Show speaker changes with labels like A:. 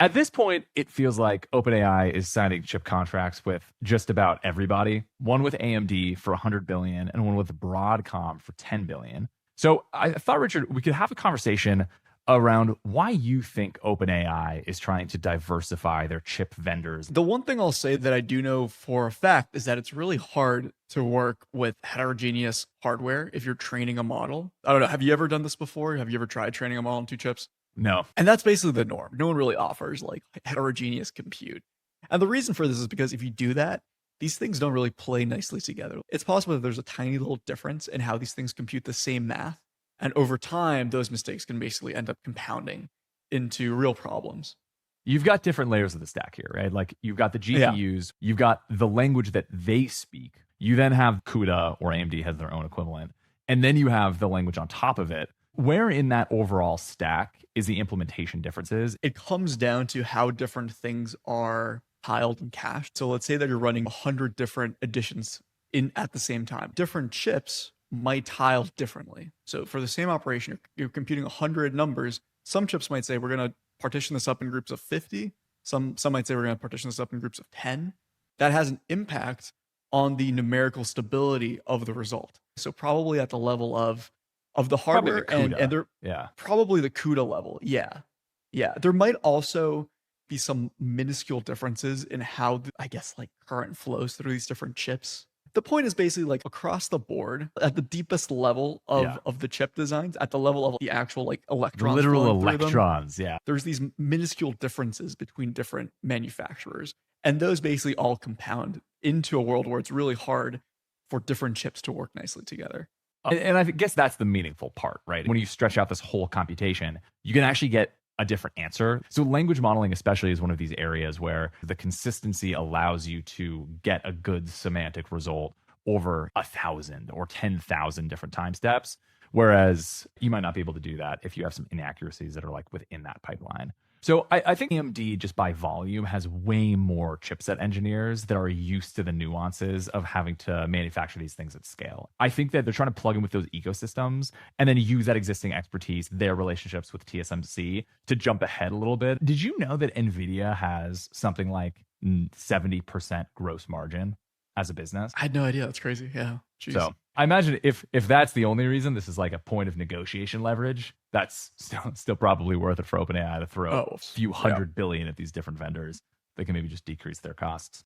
A: At this point, it feels like OpenAI is signing chip contracts with just about everybody. One with AMD for 100 billion and one with Broadcom for 10 billion. So I thought, Richard, we could have a conversation around why you think OpenAI is trying to diversify their chip vendors.
B: The one thing I'll say that I do know for a fact is that it's really hard to work with heterogeneous hardware if you're training a model. I don't know. Have you ever done this before? Have you ever tried training a model on two chips?
A: No.
B: And that's basically the norm. No one really offers like heterogeneous compute. And the reason for this is because if you do that, these things don't really play nicely together. It's possible that there's a tiny little difference in how these things compute the same math. And over time, those mistakes can basically end up compounding into real problems.
A: You've got different layers of the stack here, right? Like you've got the
B: Yeah.
A: GPUs, you've got the language that they speak. You then have CUDA, or AMD has their own equivalent. And then you have the language on top of it. Where in that overall stack is the implementation differences?
B: It comes down to how different things are tiled and cached. So let's say that you're running 100 different editions in at the same time. Different chips might tile differently. So for the same operation, you're computing 100 numbers. Some chips might say we're going to partition this up in groups of 50. Some might say we're going to partition this up in groups of 10. That has an impact on the numerical stability of the result. So probably at the level of the hardware and they're probably the CUDA level. Yeah. Yeah. There might also be some minuscule differences in how I guess like current flows through these different chips. The point is basically like across the board at the deepest level of the chip designs, at the level of the actual like electrons,
A: literal electrons. Yeah.
B: There's these minuscule differences between different manufacturers. And those basically all compound into a world where it's really hard for different chips to work nicely together.
A: And I guess that's the meaningful part, right? When you stretch out this whole computation, you can actually get a different answer. So language modeling especially is one of these areas where the consistency allows you to get a good semantic result over 1,000 or 10,000 different time steps. Whereas you might not be able to do that if you have some inaccuracies that are like within that pipeline. So I think AMD, just by volume, has way more chipset engineers that are used to the nuances of having to manufacture these things at scale. I think that they're trying to plug in with those ecosystems and then use that existing expertise, their relationships with TSMC, to jump ahead a little bit. Did you know that NVIDIA has something like 70% gross margin as a business?
B: I had no idea. That's crazy. Yeah. Jeez.
A: So I imagine if that's the only reason, this is like a point of negotiation leverage, that's still probably worth it for OpenAI to throw a few hundred billion at these different vendors. They can maybe just decrease their costs.